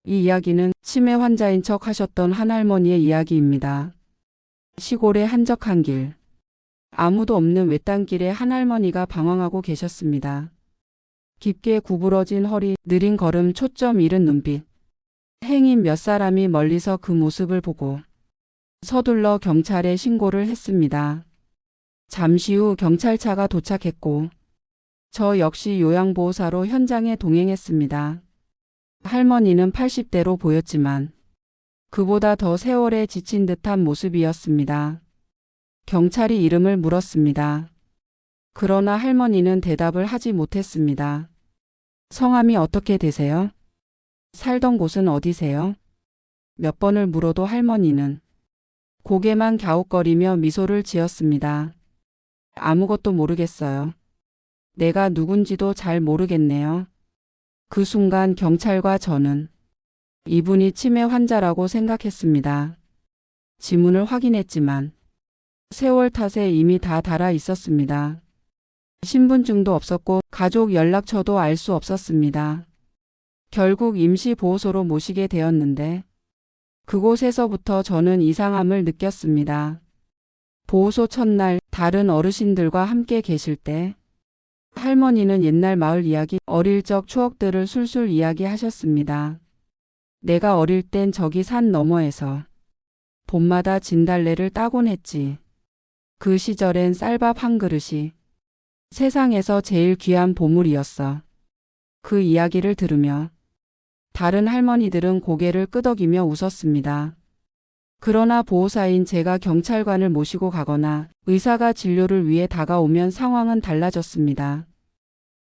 이 이야기는 치매 환자인 척 하셨던 한 할머니의 이야기입니다. 시골의 한적한 길. 아무도 없는 외딴 길에 한 할머니가 방황하고 계셨습니다. 깊게 구부러진 허리, 느린 걸음, 초점 잃은 눈빛. 행인 몇 사람이 멀리서 그 모습을 보고 서둘러 경찰에 신고를 했습니다. 잠시 후 경찰차가 도착했고 저 역시 요양보호사로 현장에 동행했습니다. 할머니는 80대로 보였지만 그보다 더 세월에 지친 듯한 모습이었습니다. 경찰이 이름을 물었습니다. 그러나 할머니는 대답을 하지 못했습니다. 성함이 어떻게 되세요? 살던 곳은 어디세요? 몇 번을 물어도 할머니는 고개만 갸웃거리며 미소를 지었습니다. 아무것도 모르겠어요. 내가 누군지도 잘 모르겠네요. 그 순간 경찰과 저는 이분이 치매 환자라고 생각했습니다. 지문을 확인했지만 세월 탓에 이미 다 달아 있었습니다. 신분증도 없었고 가족 연락처도 알 수 없었습니다. 결국 임시보호소로 모시게 되었는데 그곳에서부터 저는 이상함을 느꼈습니다. 보호소 첫날 다른 어르신들과 함께 계실 때 할머니는 옛날 마을 이야기, 어릴 적 추억들을 술술 이야기하셨습니다. 내가 어릴 땐 저기 산 너머에서 봄마다 진달래를 따곤 했지. 그 시절엔 쌀밥 한 그릇이 세상에서 제일 귀한 보물이었어. 그 이야기를 들으며 다른 할머니들은 고개를 끄덕이며 웃었습니다. 그러나 보호사인 제가 경찰관을 모시고 가거나 의사가 진료를 위해 다가오면 상황은 달라졌습니다.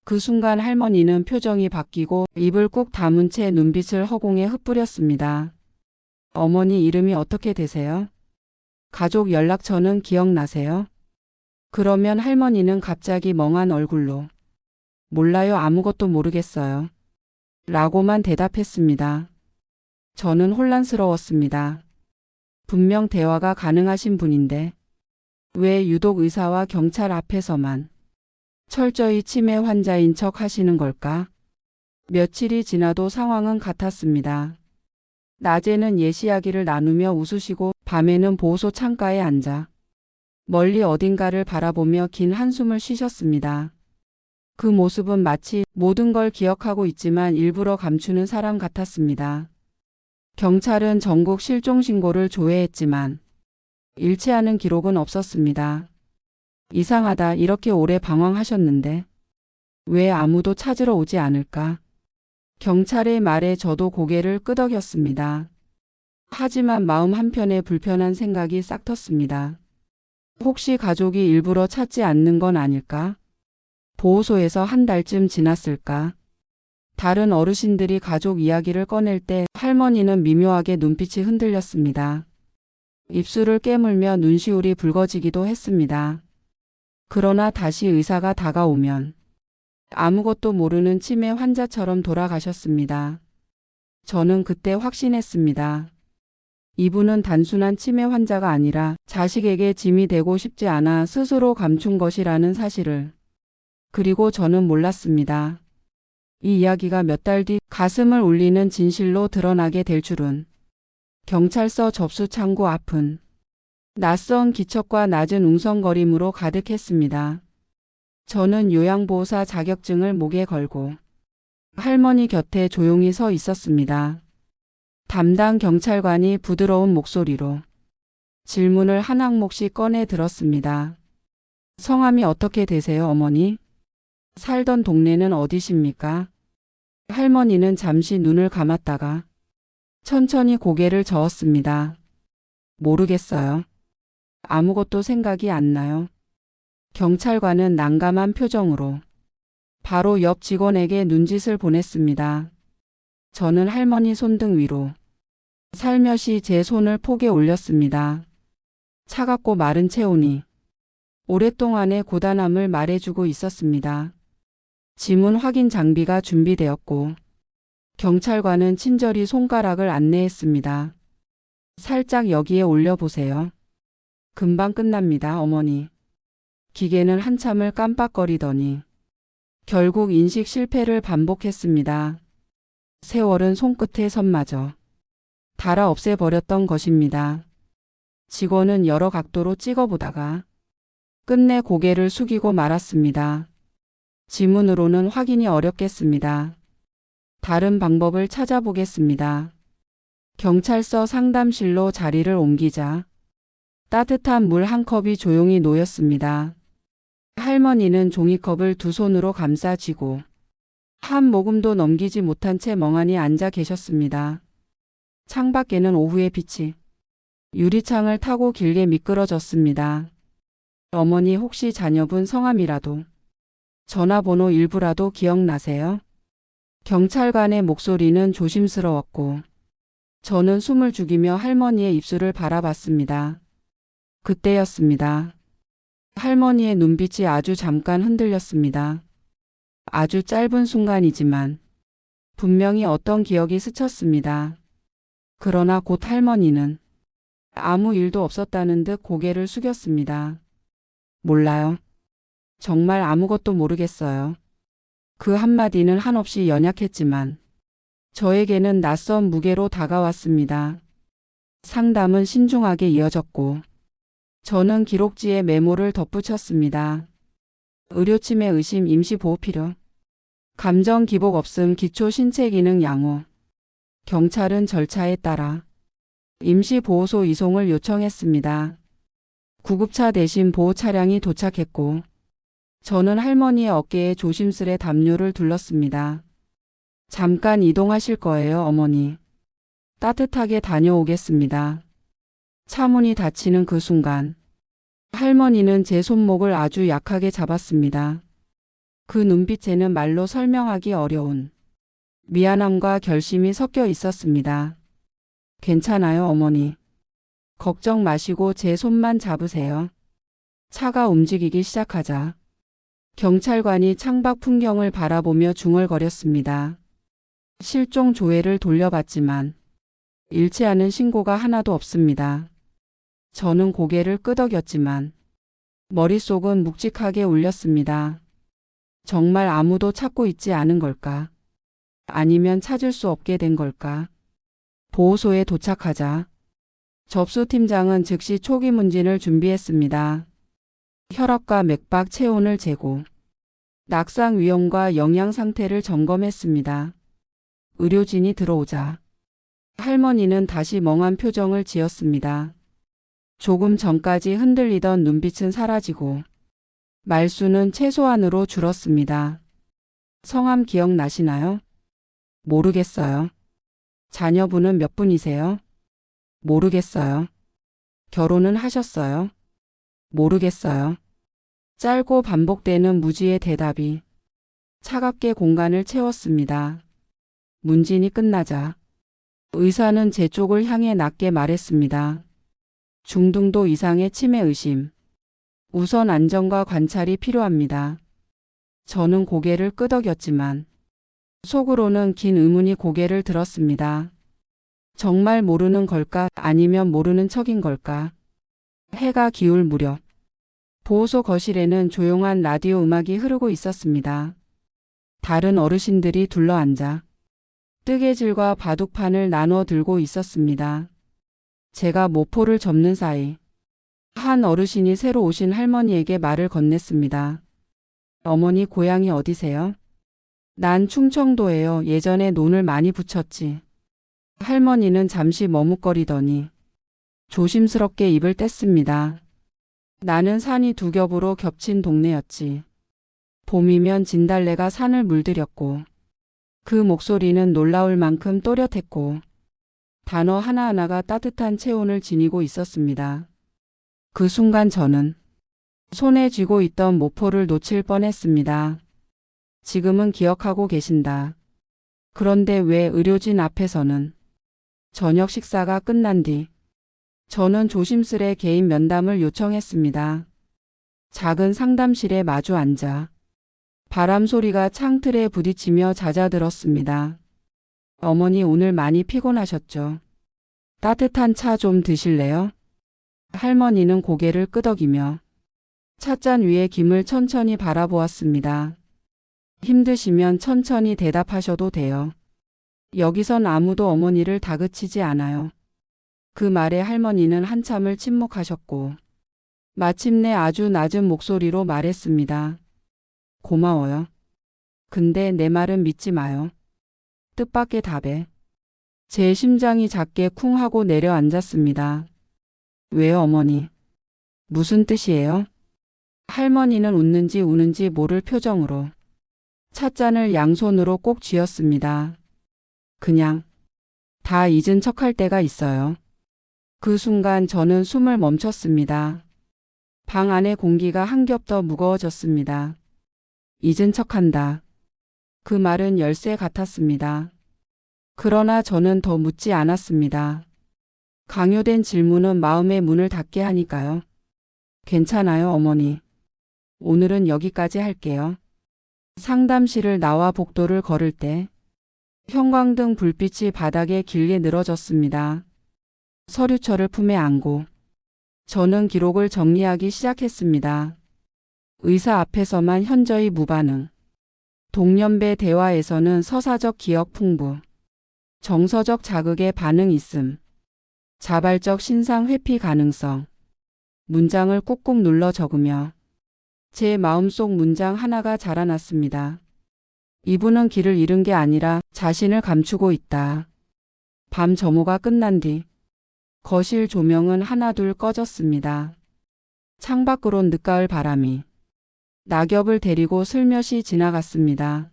그 순간 할머니는 표정이 바뀌고 입을 꾹 다문 채 눈빛을 허공에 흩뿌렸습니다. 어머니 이름이 어떻게 되세요? 가족 연락처는 기억나세요? 그러면 할머니는 갑자기 멍한 얼굴로 몰라요, 아무것도 모르겠어요. 라고만 대답했습니다. 저는 혼란스러웠습니다. 분명 대화가 가능하신 분인데 왜 유독 의사와 경찰 앞에서만 철저히 치매 환자인 척 하시는 걸까? 며칠이 지나도 상황은 같았습니다. 낮에는 옛 이야기를 나누며 웃으시고 밤에는 보호소 창가에 앉아 멀리 어딘가를 바라보며 긴 한숨을 쉬셨습니다. 그 모습은 마치 모든 걸 기억하고 있지만 일부러 감추는 사람 같았습니다. 경찰은 전국 실종신고를 조회했지만 일치하는 기록은 없었습니다. 이상하다, 이렇게 오래 방황하셨는데 왜 아무도 찾으러 오지 않을까? 경찰의 말에 저도 고개를 끄덕였습니다. 하지만 마음 한편에 불편한 생각이 싹 텄습니다. 혹시 가족이 일부러 찾지 않는 건 아닐까? 보호소에서 한 달쯤 지났을까? 다른 어르신들이 가족 이야기를 꺼낼 때 할머니는 미묘하게 눈빛이 흔들렸습니다. 입술을 깨물며 눈시울이 붉어지기도 했습니다. 그러나 다시 의사가 다가오면 아무것도 모르는 치매 환자처럼 돌아가셨습니다. 저는 그때 확신했습니다. 이분은 단순한 치매 환자가 아니라 자식에게 짐이 되고 싶지 않아 스스로 감춘 것이라는 사실을. 그리고 저는 몰랐습니다. 이 이야기가 몇 달 뒤 가슴을 울리는 진실로 드러나게 될 줄은. 경찰서 접수 창구 앞은 낯선 기척과 낮은 웅성거림으로 가득했습니다. 저는 요양보호사 자격증을 목에 걸고 할머니 곁에 조용히 서 있었습니다. 담당 경찰관이 부드러운 목소리로 질문을 한 항목씩 꺼내 들었습니다. 성함이 어떻게 되세요, 어머니? 살던 동네는 어디십니까? 할머니는 잠시 눈을 감았다가 천천히 고개를 저었습니다. 모르겠어요. 아무것도 생각이 안 나요. 경찰관은 난감한 표정으로 바로 옆 직원에게 눈짓을 보냈습니다. 저는 할머니 손등 위로 살며시 제 손을 폭에 올렸습니다. 차갑고 마른 체온이 오랫동안의 고단함을 말해주고 있었습니다. 지문 확인 장비가 준비되었고 경찰관은 친절히 손가락을 안내했습니다. 살짝 여기에 올려보세요. 금방 끝납니다, 어머니. 기계는 한참을 깜빡거리더니 결국 인식 실패를 반복했습니다. 세월은 손끝에 선마저 달아 없애버렸던 것입니다. 직원은 여러 각도로 찍어보다가 끝내 고개를 숙이고 말았습니다. 지문으로는 확인이 어렵겠습니다. 다른 방법을 찾아보겠습니다. 경찰서 상담실로 자리를 옮기자 따뜻한 물 한 컵이 조용히 놓였습니다. 할머니는 종이컵을 두 손으로 감싸 쥐고 한 모금도 넘기지 못한 채 멍하니 앉아 계셨습니다. 창밖에는 오후의 빛이 유리창을 타고 길게 미끄러졌습니다. 어머니 혹시 자녀분 성함이라도 전화번호 일부라도 기억나세요? 경찰관의 목소리는 조심스러웠고 저는 숨을 죽이며 할머니의 입술을 바라봤습니다. 그때였습니다. 할머니의 눈빛이 아주 잠깐 흔들렸습니다. 아주 짧은 순간이지만 분명히 어떤 기억이 스쳤습니다. 그러나 곧 할머니는 아무 일도 없었다는 듯 고개를 숙였습니다. 몰라요. 정말 아무것도 모르겠어요. 그 한마디는 한없이 연약했지만 저에게는 낯선 무게로 다가왔습니다. 상담은 신중하게 이어졌고 저는 기록지에 메모를 덧붙였습니다. 의료침해 의심 임시 보호 필요. 감정 기복 없음 기초 신체 기능 양호. 경찰은 절차에 따라 임시 보호소 이송을 요청했습니다. 구급차 대신 보호 차량이 도착했고 저는 할머니의 어깨에 조심스레 담요를 둘렀습니다. 잠깐 이동하실 거예요, 어머니. 따뜻하게 다녀오겠습니다. 차 문이 닫히는 그 순간 할머니는 제 손목을 아주 약하게 잡았습니다. 그 눈빛에는 말로 설명하기 어려운 미안함과 결심이 섞여 있었습니다. 괜찮아요, 어머니. 걱정 마시고 제 손만 잡으세요. 차가 움직이기 시작하자 경찰관이 창밖 풍경을 바라보며 중얼거렸습니다. 실종 조회를 돌려봤지만 일치하는 신고가 하나도 없습니다. 저는 고개를 끄덕였지만 머릿속은 묵직하게 울렸습니다. 정말 아무도 찾고 있지 않은 걸까? 아니면 찾을 수 없게 된 걸까? 보호소에 도착하자 접수팀장은 즉시 초기 문진을 준비했습니다. 혈압과 맥박 체온을 재고 낙상 위험과 영양 상태를 점검했습니다. 의료진이 들어오자 할머니는 다시 멍한 표정을 지었습니다. 조금 전까지 흔들리던 눈빛은 사라지고 말수는 최소한으로 줄었습니다. 성함 기억나시나요? 모르겠어요. 자녀분은 몇 분이세요? 모르겠어요. 결혼은 하셨어요? 모르겠어요. 짧고 반복되는 무지의 대답이 차갑게 공간을 채웠습니다. 문진이 끝나자 의사는 제 쪽을 향해 낮게 말했습니다. 중등도 이상의 치매 의심. 우선 안전과 관찰이 필요합니다. 저는 고개를 끄덕였지만 속으로는 긴 의문이 고개를 들었습니다. 정말 모르는 걸까? 아니면 모르는 척인 걸까? 해가 기울 무렵 보호소 거실에는 조용한 라디오 음악이 흐르고 있었습니다. 다른 어르신들이 둘러앉아 뜨개질과 바둑판을 나눠 들고 있었습니다. 제가 모포를 접는 사이 한 어르신이 새로 오신 할머니에게 말을 건넸습니다. 어머니 고향이 어디세요? 난 충청도예요. 예전에 논을 많이 붙였지. 할머니는 잠시 머뭇거리더니 조심스럽게 입을 뗐습니다. 나는 산이 두 겹으로 겹친 동네였지. 봄이면 진달래가 산을 물들였고 그 목소리는 놀라울 만큼 또렷했고 단어 하나하나가 따뜻한 체온을 지니고 있었습니다. 그 순간 저는 손에 쥐고 있던 모포를 놓칠 뻔했습니다. 지금은 기억하고 계신다. 그런데 왜 의료진 앞에서는 저녁 식사가 끝난 뒤 저는 조심스레 개인 면담을 요청했습니다. 작은 상담실에 마주 앉아 바람 소리가 창틀에 부딪히며 잦아들었습니다. 어머니 오늘 많이 피곤하셨죠? 따뜻한 차 좀 드실래요? 할머니는 고개를 끄덕이며 찻잔 위에 김을 천천히 바라보았습니다. 힘드시면 천천히 대답하셔도 돼요. 여기선 아무도 어머니를 다그치지 않아요. 그 말에 할머니는 한참을 침묵하셨고 마침내 아주 낮은 목소리로 말했습니다. 고마워요. 근데 내 말은 믿지 마요. 뜻밖의 답에 제 심장이 작게 쿵 하고 내려앉았습니다. 왜요, 어머니? 무슨 뜻이에요? 할머니는 웃는지 우는지 모를 표정으로 찻잔을 양손으로 꼭 쥐었습니다. 그냥 다 잊은 척할 때가 있어요. 그 순간 저는 숨을 멈췄습니다. 방 안의 공기가 한 겹 더 무거워졌습니다. 잊은 척한다. 그 말은 열쇠 같았습니다. 그러나 저는 더 묻지 않았습니다. 강요된 질문은 마음의 문을 닫게 하니까요. 괜찮아요, 어머니. 오늘은 여기까지 할게요. 상담실을 나와 복도를 걸을 때 형광등 불빛이 바닥에 길게 늘어졌습니다. 서류철을 품에 안고 저는 기록을 정리하기 시작했습니다. 의사 앞에서만 현저히 무반응. 동년배 대화에서는 서사적 기억 풍부. 정서적 자극에 반응 있음. 자발적 신상 회피 가능성. 문장을 꾹꾹 눌러 적으며 제 마음속 문장 하나가 자라났습니다. 이분은 길을 잃은 게 아니라 자신을 감추고 있다. 밤 점호가 끝난 뒤 거실 조명은 하나둘 꺼졌습니다. 창밖으론 늦가을 바람이 낙엽을 데리고 슬며시 지나갔습니다.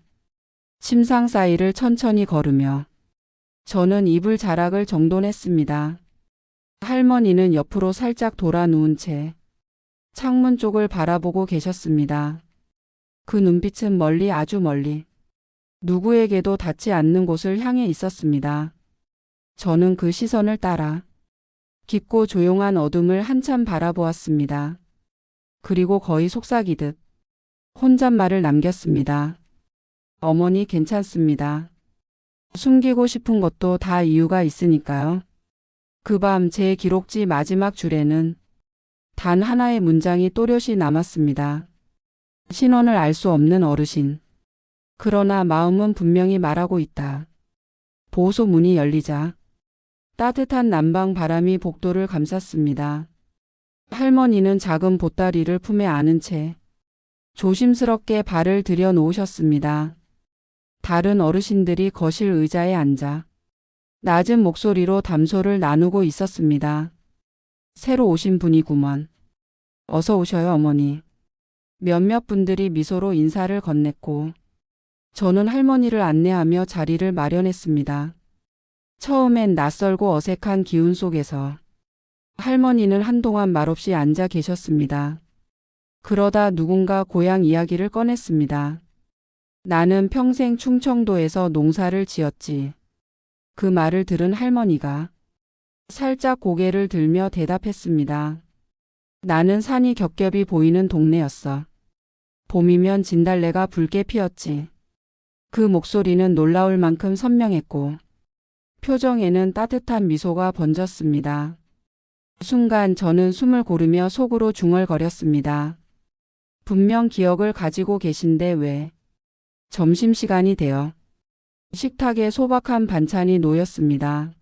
침상 사이를 천천히 걸으며 저는 이불 자락을 정돈했습니다. 할머니는 옆으로 살짝 돌아 누운 채 창문 쪽을 바라보고 계셨습니다. 그 눈빛은 멀리 아주 멀리 누구에게도 닿지 않는 곳을 향해 있었습니다. 저는 그 시선을 따라 깊고 조용한 어둠을 한참 바라보았습니다. 그리고 거의 속삭이듯 혼잣말을 남겼습니다. 어머니 괜찮습니다. 숨기고 싶은 것도 다 이유가 있으니까요. 그 밤 제 기록지 마지막 줄에는 단 하나의 문장이 또렷이 남았습니다. 신원을 알 수 없는 어르신. 그러나 마음은 분명히 말하고 있다. 보호소 문이 열리자 따뜻한 남방 바람이 복도를 감쌌습니다. 할머니는 작은 보따리를 품에 안은 채 조심스럽게 발을 들여 놓으셨습니다. 다른 어르신들이 거실 의자에 앉아 낮은 목소리로 담소를 나누고 있었습니다. 새로 오신 분이구먼. 어서 오셔요, 어머니. 몇몇 분들이 미소로 인사를 건넸고 저는 할머니를 안내하며 자리를 마련했습니다. 처음엔 낯설고 어색한 기운 속에서 할머니는 한동안 말없이 앉아 계셨습니다. 그러다 누군가 고향 이야기를 꺼냈습니다. 나는 평생 충청도에서 농사를 지었지. 그 말을 들은 할머니가 살짝 고개를 들며 대답했습니다. 나는 산이 겹겹이 보이는 동네였어. 봄이면 진달래가 붉게 피었지. 그 목소리는 놀라울 만큼 선명했고 표정에는 따뜻한 미소가 번졌습니다. 순간 저는 숨을 고르며 속으로 중얼거렸습니다. 분명 기억을 가지고 계신데 왜? 점심시간이 되어 식탁에 소박한 반찬이 놓였습니다.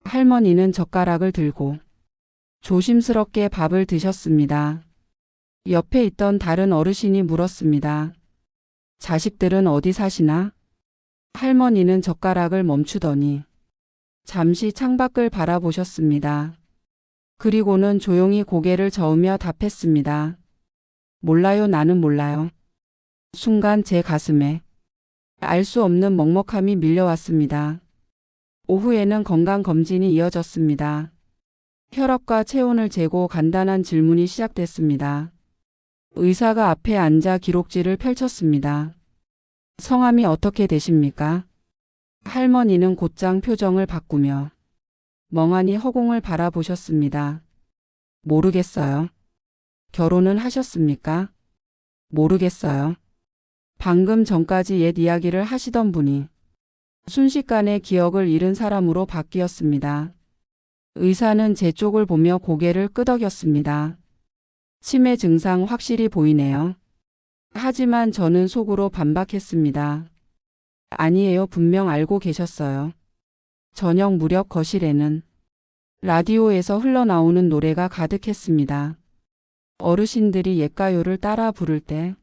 할머니는 젓가락을 들고 조심스럽게 밥을 드셨습니다. 옆에 있던 다른 어르신이 물었습니다. 자식들은 어디 사시나? 할머니는 젓가락을 멈추더니 잠시 창밖을 바라보셨습니다. 그리고는 조용히 고개를 저으며 답했습니다. 몰라요, 나는 몰라요. 순간 제 가슴에 알 수 없는 먹먹함이 밀려왔습니다. 오후에는 건강검진이 이어졌습니다. 혈압과 체온을 재고 간단한 질문이 시작됐습니다. 의사가 앞에 앉아 기록지를 펼쳤습니다. 성함이 어떻게 되십니까? 할머니는 곧장 표정을 바꾸며 멍하니 허공을 바라보셨습니다. 모르겠어요. 결혼은 하셨습니까? 모르겠어요. 방금 전까지 옛 이야기를 하시던 분이 순식간에 기억을 잃은 사람으로 바뀌었습니다. 의사는 제 쪽을 보며 고개를 끄덕였습니다. 치매 증상 확실히 보이네요. 하지만 저는 속으로 반박했습니다. 아니에요. 분명 알고 계셨어요. 저녁 무렵 거실에는 라디오에서 흘러나오는 노래가 가득했습니다. 어르신들이 옛가요를 따라 부를 때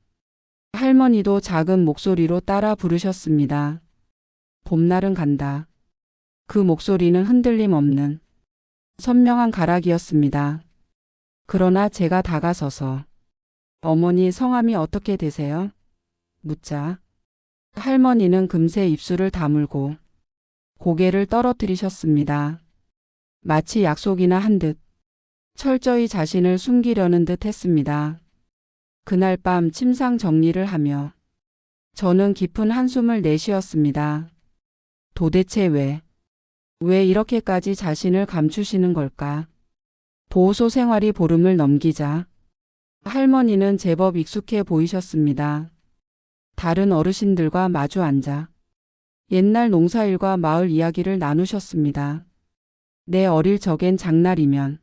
할머니도 작은 목소리로 따라 부르셨습니다. 봄날은 간다. 그 목소리는 흔들림 없는 선명한 가락이었습니다. 그러나 제가 다가서서 어머니 성함이 어떻게 되세요? 묻자 할머니는 금세 입술을 다물고 고개를 떨어뜨리셨습니다. 마치 약속이나 한 듯 철저히 자신을 숨기려는 듯 했습니다. 그날 밤 침상 정리를 하며 저는 깊은 한숨을 내쉬었습니다. 도대체 왜 이렇게까지 자신을 감추시는 걸까? 보호소 생활이 보름을 넘기자 할머니는 제법 익숙해 보이셨습니다. 다른 어르신들과 마주 앉아 옛날 농사일과 마을 이야기를 나누셨습니다. 내 어릴 적엔 장날이면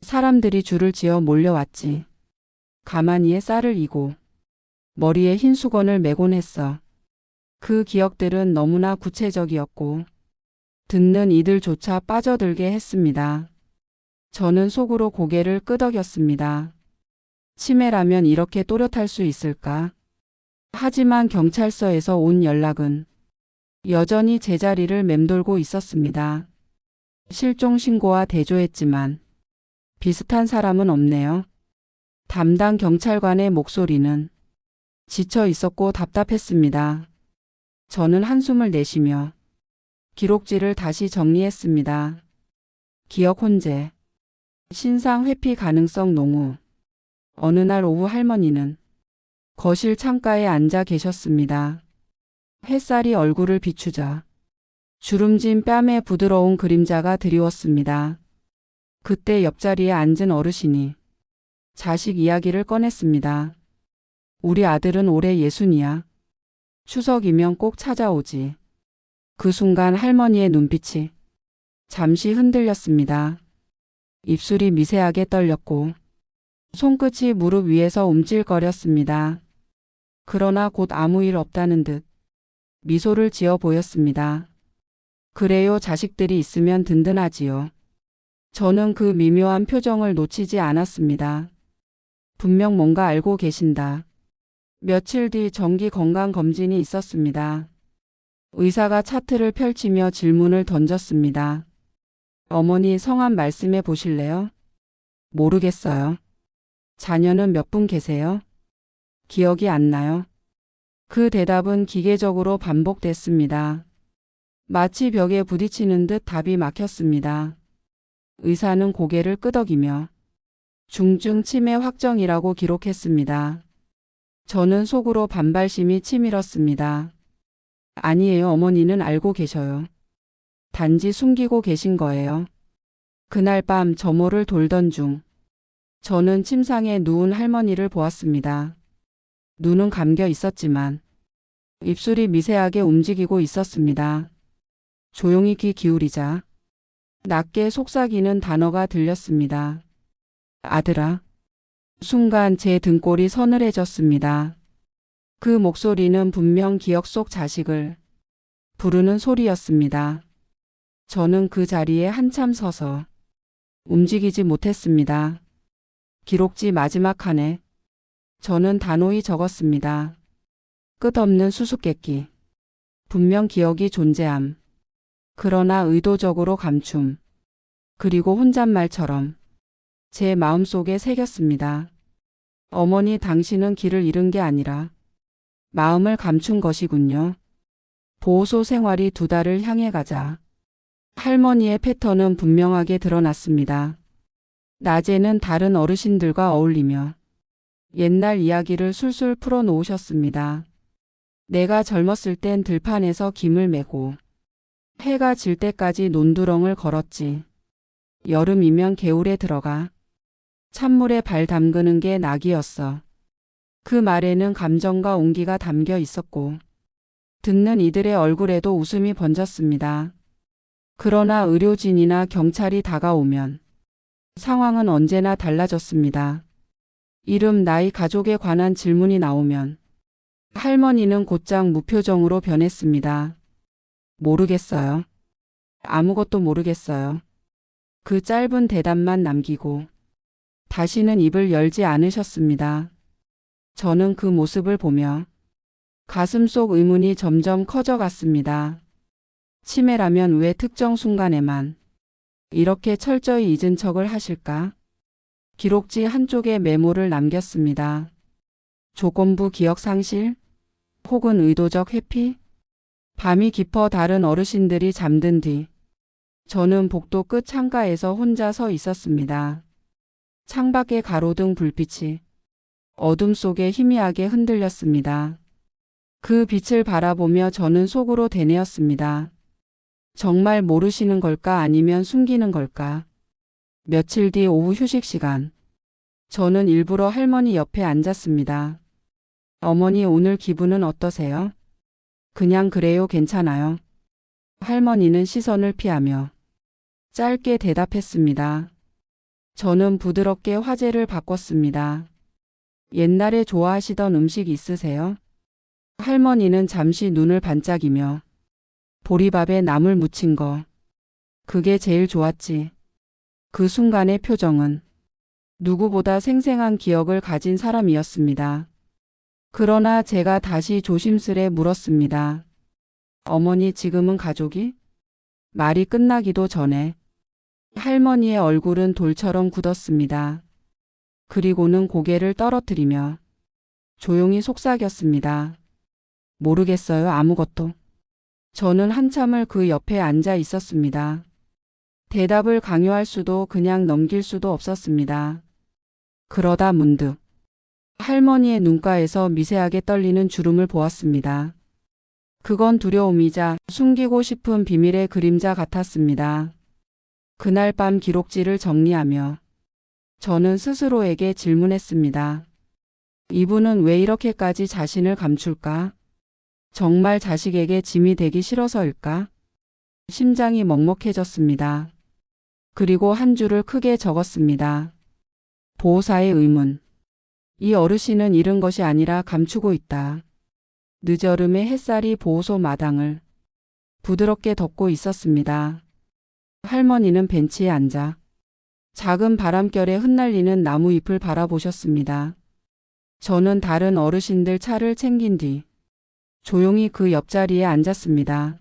사람들이 줄을 지어 몰려왔지. 가마니에 쌀을 이고 머리에 흰 수건을 매곤 했어. 그 기억들은 너무나 구체적이었고 듣는 이들조차 빠져들게 했습니다. 저는 속으로 고개를 끄덕였습니다. 치매라면 이렇게 또렷할 수 있을까? 하지만 경찰서에서 온 연락은 여전히 제자리를 맴돌고 있었습니다. 실종 신고와 대조했지만 비슷한 사람은 없네요. 담당 경찰관의 목소리는 지쳐 있었고 답답했습니다. 저는 한숨을 내쉬며 기록지를 다시 정리했습니다. 기억 혼재, 신상 회피 가능성 농후. 어느 날 오후 할머니는 거실 창가에 앉아 계셨습니다. 햇살이 얼굴을 비추자 주름진 뺨에 부드러운 그림자가 드리웠습니다. 그때 옆자리에 앉은 어르신이 자식 이야기를 꺼냈습니다. 우리 아들은 올해 60이야. 추석이면 꼭 찾아오지. 그 순간 할머니의 눈빛이 잠시 흔들렸습니다. 입술이 미세하게 떨렸고 손끝이 무릎 위에서 움찔거렸습니다. 그러나 곧 아무 일 없다는 듯 미소를 지어 보였습니다. 그래요, 자식들이 있으면 든든하지요. 저는 그 미묘한 표정을 놓치지 않았습니다. 분명 뭔가 알고 계신다. 며칠 뒤 정기 건강검진이 있었습니다. 의사가 차트를 펼치며 질문을 던졌습니다. 어머니 성함 말씀해 보실래요? 모르겠어요. 자녀는 몇 분 계세요? 기억이 안 나요. 그 대답은 기계적으로 반복됐습니다. 마치 벽에 부딪히는 듯 답이 막혔습니다. 의사는 고개를 끄덕이며 중증 치매 확정이라고 기록했습니다. 저는 속으로 반발심이 치밀었습니다. 아니에요, 어머니는 알고 계셔요. 단지 숨기고 계신 거예요. 그날 밤 저모를 돌던 중 저는 침상에 누운 할머니를 보았습니다. 눈은 감겨 있었지만 입술이 미세하게 움직이고 있었습니다. 조용히 귀 기울이자 낮게 속삭이는 단어가 들렸습니다. 아들아. 순간 제 등골이 서늘해졌습니다. 그 목소리는 분명 기억 속 자식을 부르는 소리였습니다. 저는 그 자리에 한참 서서 움직이지 못했습니다. 기록지 마지막 칸에 저는 단호히 적었습니다. 끝없는 수수께끼. 분명 기억이 존재함. 그러나 의도적으로 감춤. 그리고 혼잣말처럼 제 마음속에 새겼습니다. 어머니, 당신은 길을 잃은 게 아니라 마음을 감춘 것이군요. 보호소 생활이 2달을 향해 가자 할머니의 패턴은 분명하게 드러났습니다. 낮에는 다른 어르신들과 어울리며 옛날 이야기를 술술 풀어놓으셨습니다. 내가 젊었을 땐 들판에서 김을 메고 해가 질 때까지 논두렁을 걸었지. 여름이면 개울에 들어가 찬물에 발 담그는 게 낙이었어. 그 말에는 감정과 온기가 담겨 있었고 듣는 이들의 얼굴에도 웃음이 번졌습니다. 그러나 의료진이나 경찰이 다가오면 상황은 언제나 달라졌습니다. 이름, 나이, 가족에 관한 질문이 나오면 할머니는 곧장 무표정으로 변했습니다. 모르겠어요. 아무것도 모르겠어요. 그 짧은 대답만 남기고 다시는 입을 열지 않으셨습니다. 저는 그 모습을 보며 가슴 속 의문이 점점 커져갔습니다. 치매라면 왜 특정 순간에만 이렇게 철저히 잊은 척을 하실까? 기록지 한쪽에 메모를 남겼습니다. 조건부 기억 상실? 혹은 의도적 회피? 밤이 깊어 다른 어르신들이 잠든 뒤 저는 복도 끝 창가에서 혼자 서 있었습니다. 창밖의 가로등 불빛이 어둠 속에 희미하게 흔들렸습니다. 그 빛을 바라보며 저는 속으로 되뇌었습니다. 정말 모르시는 걸까 아니면 숨기는 걸까? 며칠 뒤 오후 휴식 시간. 저는 일부러 할머니 옆에 앉았습니다. 어머니 오늘 기분은 어떠세요? 그냥 그래요 괜찮아요. 할머니는 시선을 피하며 짧게 대답했습니다. 저는 부드럽게 화제를 바꿨습니다. 옛날에 좋아하시던 음식 있으세요? 할머니는 잠시 눈을 반짝이며 보리밥에 나물 무친 거. 그게 제일 좋았지. 그 순간의 표정은 누구보다 생생한 기억을 가진 사람이었습니다. 그러나 제가 다시 조심스레 물었습니다. 어머니 지금은 가족이? 말이 끝나기도 전에 할머니의 얼굴은 돌처럼 굳었습니다. 그리고는 고개를 떨어뜨리며 조용히 속삭였습니다. 모르겠어요 아무것도. 저는 한참을 그 옆에 앉아 있었습니다. 대답을 강요할 수도 그냥 넘길 수도 없었습니다. 그러다 문득 할머니의 눈가에서 미세하게 떨리는 주름을 보았습니다. 그건 두려움이자 숨기고 싶은 비밀의 그림자 같았습니다. 그날 밤 기록지를 정리하며 저는 스스로에게 질문했습니다. 이분은 왜 이렇게까지 자신을 감출까? 정말 자식에게 짐이 되기 싫어서일까? 심장이 먹먹해졌습니다. 그리고 한 줄을 크게 적었습니다. 보호사의 의문. 이 어르신은 잃은 것이 아니라 감추고 있다. 늦여름의 햇살이 보호소 마당을 부드럽게 덮고 있었습니다. 할머니는 벤치에 앉아 작은 바람결에 흩날리는 나무 잎을 바라보셨습니다. 저는 다른 어르신들 차를 챙긴 뒤 조용히 그 옆자리에 앉았습니다.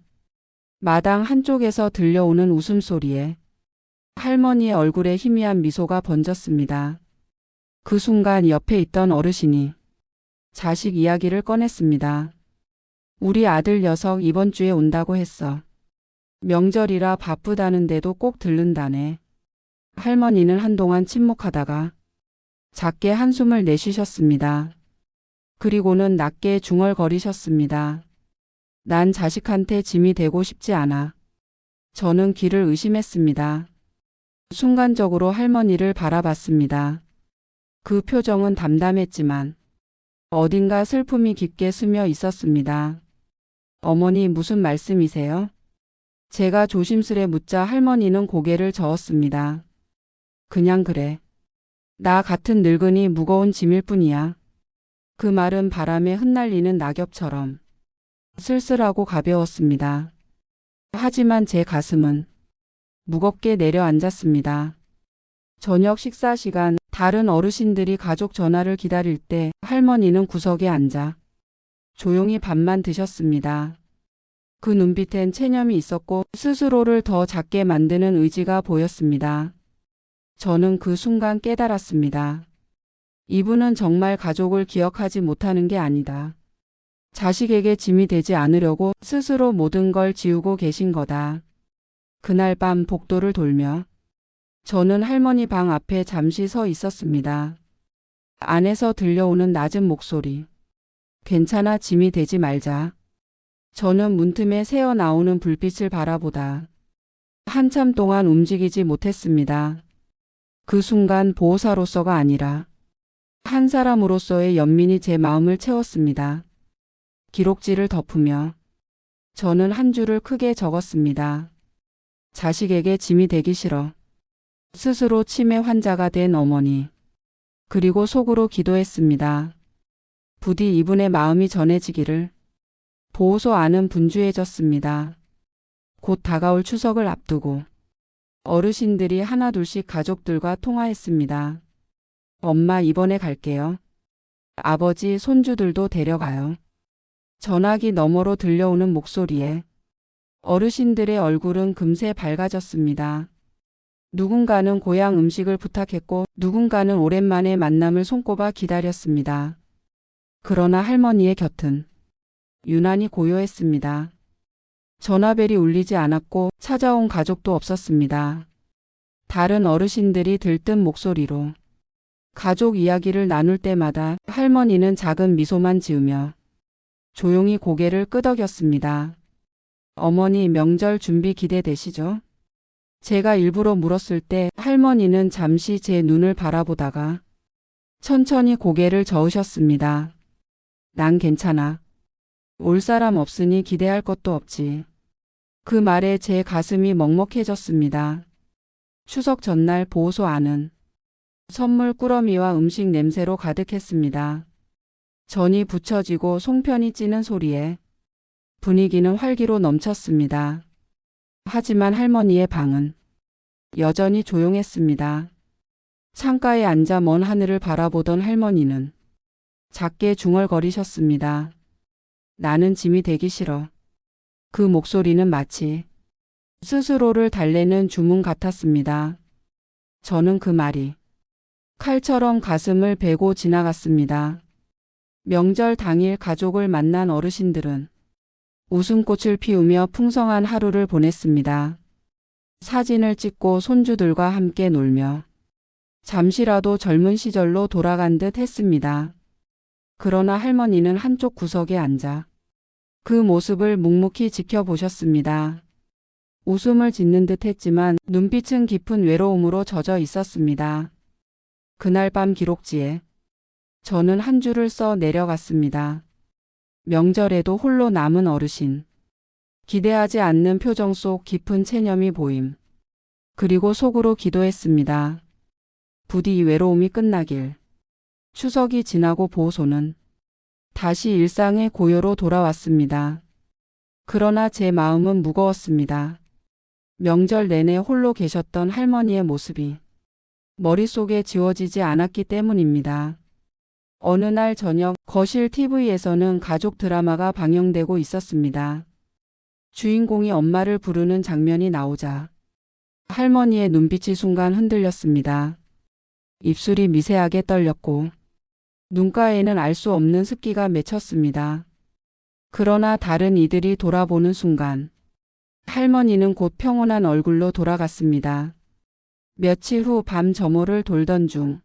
마당 한쪽에서 들려오는 웃음소리에 할머니의 얼굴에 희미한 미소가 번졌습니다. 그 순간 옆에 있던 어르신이 자식 이야기를 꺼냈습니다. 우리 아들 녀석 이번 주에 온다고 했어. 명절이라 바쁘다는데도 꼭 들른다네. 할머니는 한동안 침묵하다가 작게 한숨을 내쉬셨습니다. 그리고는 낮게 중얼거리셨습니다. 난 자식한테 짐이 되고 싶지 않아. 저는 귀를 의심했습니다. 순간적으로 할머니를 바라봤습니다. 그 표정은 담담했지만 어딘가 슬픔이 깊게 스며 있었습니다. 어머니 무슨 말씀이세요? 제가 조심스레 묻자 할머니는 고개를 저었습니다. 그냥 그래. 나 같은 늙은이 무거운 짐일 뿐이야. 그 말은 바람에 흩날리는 낙엽처럼 쓸쓸하고 가벼웠습니다. 하지만 제 가슴은 무겁게 내려앉았습니다. 저녁 식사 시간 다른 어르신들이 가족 전화를 기다릴 때 할머니는 구석에 앉아 조용히 밥만 드셨습니다. 그 눈빛엔 체념이 있었고 스스로를 더 작게 만드는 의지가 보였습니다. 저는 그 순간 깨달았습니다. 이분은 정말 가족을 기억하지 못하는 게 아니다. 자식에게 짐이 되지 않으려고 스스로 모든 걸 지우고 계신 거다. 그날 밤 복도를 돌며 저는 할머니 방 앞에 잠시 서 있었습니다. 안에서 들려오는 낮은 목소리. 괜찮아 짐이 되지 말자. 저는 문틈에 새어나오는 불빛을 바라보다 한참 동안 움직이지 못했습니다. 그 순간 보호사로서가 아니라 한 사람으로서의 연민이 제 마음을 채웠습니다. 기록지를 덮으며 저는 한 줄을 크게 적었습니다. 자식에게 짐이 되기 싫어. 스스로 치매 환자가 된 어머니. 그리고 속으로 기도했습니다. 부디 이분의 마음이 전해지기를. 보호소 안은 분주해졌습니다. 곧 다가올 추석을 앞두고 어르신들이 하나둘씩 가족들과 통화했습니다. 엄마 이번에 갈게요. 아버지 손주들도 데려가요. 전화기 너머로 들려오는 목소리에 어르신들의 얼굴은 금세 밝아졌습니다. 누군가는 고향 음식을 부탁했고 누군가는 오랜만에 만남을 손꼽아 기다렸습니다. 그러나 할머니의 곁은 유난히 고요했습니다. 전화벨이 울리지 않았고 찾아온 가족도 없었습니다. 다른 어르신들이 들뜬 목소리로 가족 이야기를 나눌 때마다 할머니는 작은 미소만 지으며 조용히 고개를 끄덕였습니다. 어머니 명절 준비 기대되시죠? 제가 일부러 물었을 때 할머니는 잠시 제 눈을 바라보다가 천천히 고개를 저으셨습니다. 난 괜찮아. 올 사람 없으니 기대할 것도 없지. 그 말에 제 가슴이 먹먹해졌습니다. 추석 전날 보호소 안은 선물 꾸러미와 음식 냄새로 가득했습니다. 전이 부쳐지고 송편이 찌는 소리에 분위기는 활기로 넘쳤습니다. 하지만 할머니의 방은 여전히 조용했습니다. 창가에 앉아 먼 하늘을 바라보던 할머니는 작게 중얼거리셨습니다. 나는 짐이 되기 싫어. 그 목소리는 마치 스스로를 달래는 주문 같았습니다. 저는 그 말이 칼처럼 가슴을 베고 지나갔습니다. 명절 당일 가족을 만난 어르신들은 웃음꽃을 피우며 풍성한 하루를 보냈습니다. 사진을 찍고 손주들과 함께 놀며 잠시라도 젊은 시절로 돌아간 듯 했습니다. 그러나 할머니는 한쪽 구석에 앉아 그 모습을 묵묵히 지켜보셨습니다. 웃음을 짓는 듯 했지만 눈빛은 깊은 외로움으로 젖어 있었습니다. 그날 밤 기록지에 저는 한 줄을 써 내려갔습니다. 명절에도 홀로 남은 어르신. 기대하지 않는 표정 속 깊은 체념이 보임. 그리고 속으로 기도했습니다. 부디 이 외로움이 끝나길. 추석이 지나고 보호소는 다시 일상의 고요로 돌아왔습니다. 그러나 제 마음은 무거웠습니다. 명절 내내 홀로 계셨던 할머니의 모습이 머릿속에 지워지지 않았기 때문입니다. 어느 날 저녁 거실 TV에서는 가족 드라마가 방영되고 있었습니다. 주인공이 엄마를 부르는 장면이 나오자 할머니의 눈빛이 순간 흔들렸습니다. 입술이 미세하게 떨렸고 눈가에는 알 수 없는 습기가 맺혔습니다. 그러나 다른 이들이 돌아보는 순간 할머니는 곧 평온한 얼굴로 돌아갔습니다. 며칠 후 밤 저모를 돌던 중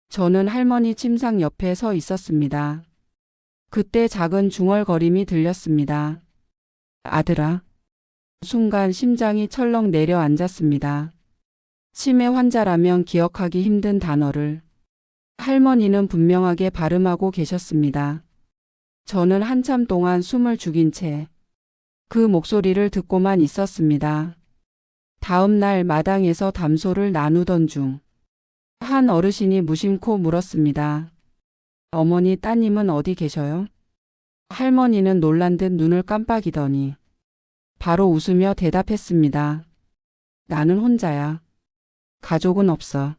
저는 할머니 침상 옆에 서 있었습니다. 그때 작은 중얼거림이 들렸습니다. 아들아. 순간 심장이 철렁 내려앉았습니다. 치매 환자라면 기억하기 힘든 단어를 할머니는 분명하게 발음하고 계셨습니다. 저는 한참 동안 숨을 죽인 채 그 목소리를 듣고만 있었습니다. 다음 날 마당에서 담소를 나누던 중 한 어르신이 무심코 물었습니다. 어머니 따님은 어디 계셔요? 할머니는 놀란 듯 눈을 깜빡이더니 바로 웃으며 대답했습니다. 나는 혼자야. 가족은 없어.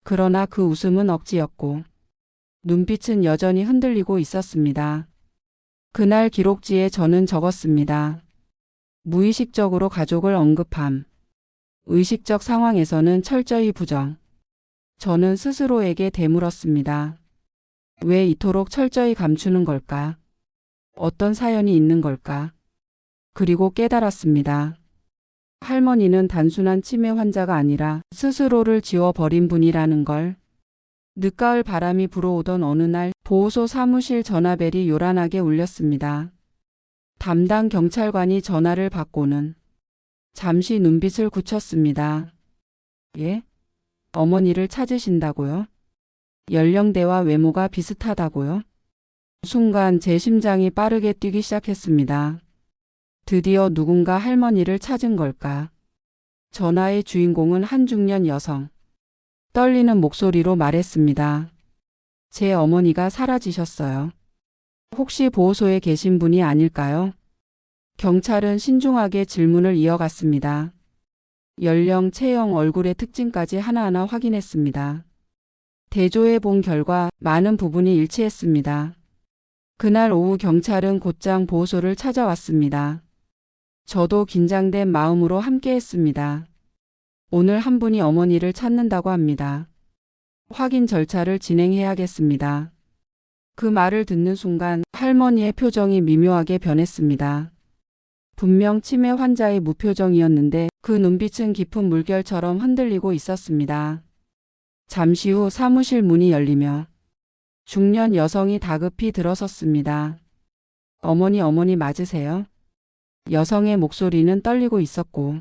그러나 그 웃음은 억지였고 눈빛은 여전히 흔들리고 있었습니다. 그날 기록지에 저는 적었습니다. 무의식적으로 가족을 언급함. 의식적 상황에서는 철저히 부정. 저는 스스로에게 되물었습니다. 왜 이토록 철저히 감추는 걸까? 어떤 사연이 있는 걸까? 그리고 깨달았습니다. 할머니는 단순한 치매 환자가 아니라 스스로를 지워버린 분이라는 걸. 늦가을 바람이 불어오던 어느 날 보호소 사무실 전화벨이 요란하게 울렸습니다. 담당 경찰관이 전화를 받고는 잠시 눈빛을 굳혔습니다. 예? 어머니를 찾으신다고요? 연령대와 외모가 비슷하다고요? 순간 제 심장이 빠르게 뛰기 시작했습니다. 드디어 누군가 할머니를 찾은 걸까? 전화의 주인공은 한 중년 여성. 떨리는 목소리로 말했습니다. 제 어머니가 사라지셨어요. 혹시 보호소에 계신 분이 아닐까요? 경찰은 신중하게 질문을 이어갔습니다. 연령, 체형, 얼굴의 특징까지 하나하나 확인했습니다. 대조해 본 결과 많은 부분이 일치했습니다. 그날 오후 경찰은 곧장 보호소를 찾아왔습니다. 저도 긴장된 마음으로 함께했습니다. 오늘 한 분이 어머니를 찾는다고 합니다. 확인 절차를 진행해야겠습니다. 그 말을 듣는 순간 할머니의 표정이 미묘하게 변했습니다. 분명 치매 환자의 무표정이었는데 그 눈빛은 깊은 물결처럼 흔들리고 있었습니다. 잠시 후 사무실 문이 열리며 중년 여성이 다급히 들어섰습니다. 어머니 맞으세요? 여성의 목소리는 떨리고 있었고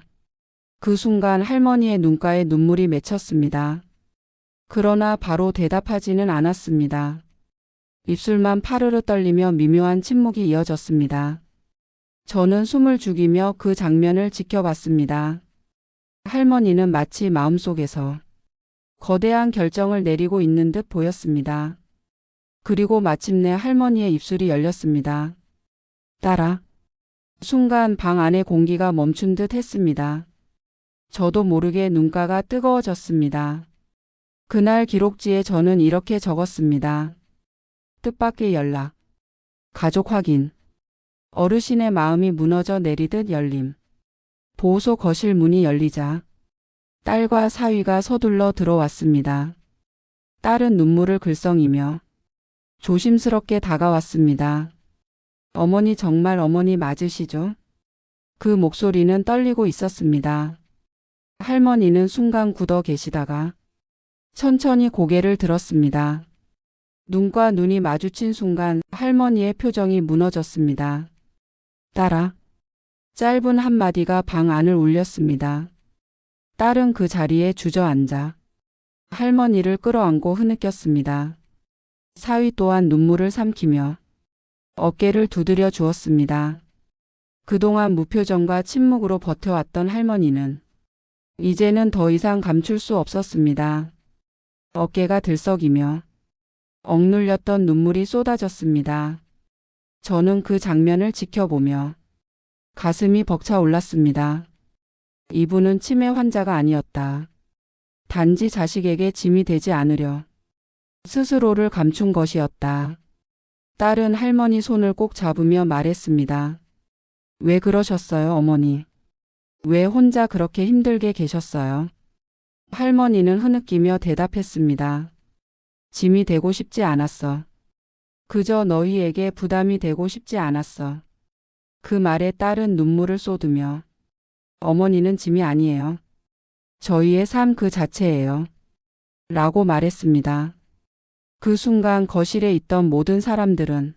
그 순간 할머니의 눈가에 눈물이 맺혔습니다. 그러나 바로 대답하지는 않았습니다. 입술만 파르르 떨리며 미묘한 침묵이 이어졌습니다. 저는 숨을 죽이며 그 장면을 지켜봤습니다. 할머니는 마치 마음속에서 거대한 결정을 내리고 있는 듯 보였습니다. 그리고 마침내 할머니의 입술이 열렸습니다. 딸아. 순간 방 안의 공기가 멈춘 듯 했습니다. 저도 모르게 눈가가 뜨거워졌습니다. 그날 기록지에 저는 이렇게 적었습니다. 뜻밖의 연락. 가족 확인. 어르신의 마음이 무너져 내리듯 열림. 보호소 거실 문이 열리자 딸과 사위가 서둘러 들어왔습니다. 딸은 눈물을 글썽이며 조심스럽게 다가왔습니다. 어머니 정말 어머니 맞으시죠? 그 목소리는 떨리고 있었습니다. 할머니는 순간 굳어 계시다가 천천히 고개를 들었습니다. 눈과 눈이 마주친 순간 할머니의 표정이 무너졌습니다. 딸아. 짧은 한마디가 방 안을 울렸습니다. 딸은 그 자리에 주저앉아 할머니를 끌어안고 흐느꼈습니다. 사위 또한 눈물을 삼키며 어깨를 두드려 주었습니다. 그동안 무표정과 침묵으로 버텨왔던 할머니는 이제는 더 이상 감출 수 없었습니다. 어깨가 들썩이며 억눌렸던 눈물이 쏟아졌습니다. 저는 그 장면을 지켜보며 가슴이 벅차올랐습니다. 이분은 치매 환자가 아니었다. 단지 자식에게 짐이 되지 않으려 스스로를 감춘 것이었다. 딸은 할머니 손을 꼭 잡으며 말했습니다. 왜 그러셨어요, 어머니? 왜 혼자 그렇게 힘들게 계셨어요? 할머니는 흐느끼며 대답했습니다. 짐이 되고 싶지 않았어. 그저 너희에게 부담이 되고 싶지 않았어. 그 말에 딸은 눈물을 쏟으며 어머니는 짐이 아니에요. 저희의 삶 그 자체예요. 라고 말했습니다. 그 순간 거실에 있던 모든 사람들은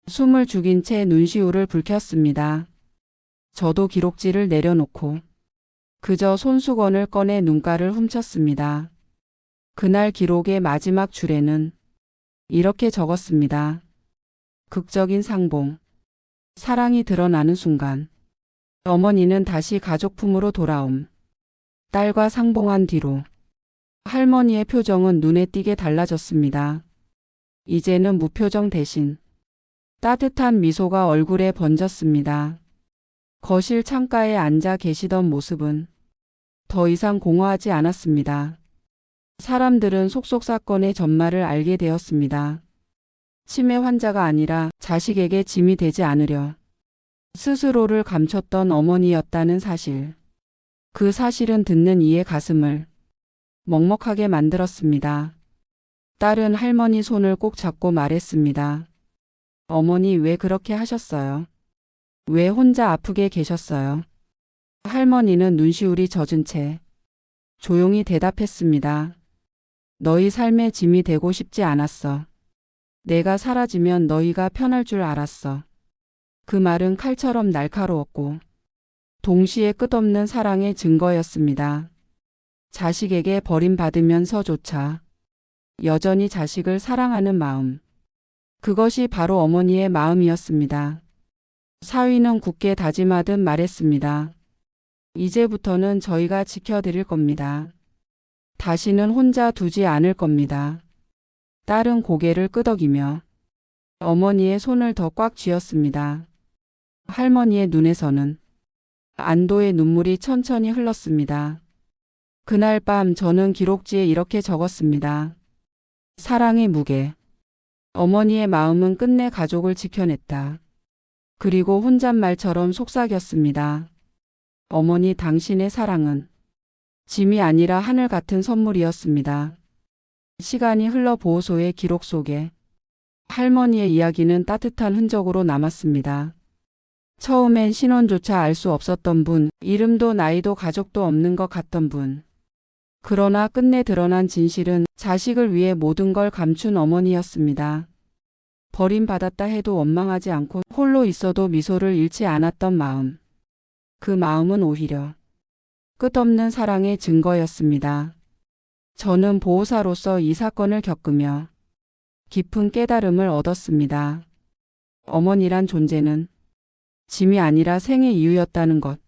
숨을 죽인 채 눈시울을 붉혔습니다. 저도 기록지를 내려놓고 그저 손수건을 꺼내 눈가를 훔쳤습니다. 그날 기록의 마지막 줄에는 이렇게 적었습니다. 극적인 상봉. 사랑이 드러나는 순간 어머니는 다시 가족품으로 돌아옴. 딸과 상봉한 뒤로 할머니의 표정은 눈에 띄게 달라졌습니다. 이제는 무표정 대신 따뜻한 미소가 얼굴에 번졌습니다. 거실 창가에 앉아 계시던 모습은 더 이상 공허하지 않았습니다. 사람들은 속속 사건의 전말을 알게 되었습니다. 치매 환자가 아니라 자식에게 짐이 되지 않으려 스스로를 감췄던 어머니였다는 사실. 그 사실은 듣는 이의 가슴을 먹먹하게 만들었습니다. 딸은 할머니 손을 꼭 잡고 말했습니다. 어머니 왜 그렇게 하셨어요? 왜 혼자 아프게 계셨어요? 할머니는 눈시울이 젖은 채 조용히 대답했습니다. 너희 삶의 짐이 되고 싶지 않았어. 내가 사라지면 너희가 편할 줄 알았어. 그 말은 칼처럼 날카로웠고 동시에 끝없는 사랑의 증거였습니다. 자식에게 버림받으면서조차 여전히 자식을 사랑하는 마음. 그것이 바로 어머니의 마음이었습니다. 사위는 굳게 다짐하듯 말했습니다. 이제부터는 저희가 지켜드릴 겁니다. 다시는 혼자 두지 않을 겁니다. 딸은 고개를 끄덕이며 어머니의 손을 더 꽉 쥐었습니다. 할머니의 눈에서는 안도의 눈물이 천천히 흘렀습니다. 그날 밤 저는 기록지에 이렇게 적었습니다. 사랑의 무게. 어머니의 마음은 끝내 가족을 지켜냈다. 그리고 혼잣말처럼 속삭였습니다. 어머니, 당신의 사랑은 짐이 아니라 하늘 같은 선물이었습니다. 시간이 흘러 보호소의 기록 속에 할머니의 이야기는 따뜻한 흔적으로 남았습니다. 처음엔 신원조차 알 수 없었던 분, 이름도 나이도 가족도 없는 것 같던 분. 그러나 끝내 드러난 진실은 자식을 위해 모든 걸 감춘 어머니였습니다. 버림받았다 해도 원망하지 않고 홀로 있어도 미소를 잃지 않았던 마음. 그 마음은 오히려 끝없는 사랑의 증거였습니다. 저는 보호사로서 이 사건을 겪으며 깊은 깨달음을 얻었습니다. 어머니란 존재는 짐이 아니라 생의 이유였다는 것.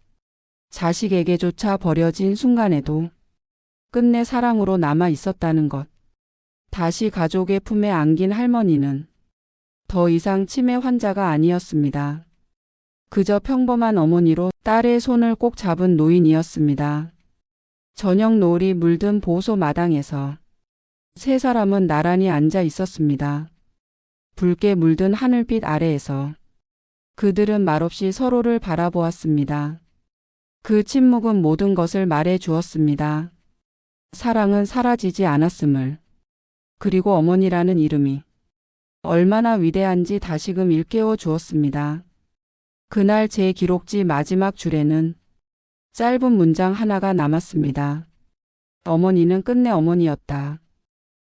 자식에게조차 버려진 순간에도 끝내 사랑으로 남아 있었다는 것. 다시 가족의 품에 안긴 할머니는 더 이상 치매 환자가 아니었습니다. 그저 평범한 어머니로 딸의 손을 꼭 잡은 노인이었습니다. 저녁 노을이 물든 보호소 마당에서 세 사람은 나란히 앉아 있었습니다. 붉게 물든 하늘빛 아래에서 그들은 말없이 서로를 바라보았습니다. 그 침묵은 모든 것을 말해 주었습니다. 사랑은 사라지지 않았음을. 그리고 어머니라는 이름이 얼마나 위대한지 다시금 일깨워 주었습니다. 그날 제 기록지 마지막 줄에는 짧은 문장 하나가 남았습니다. 어머니는 끝내 어머니였다.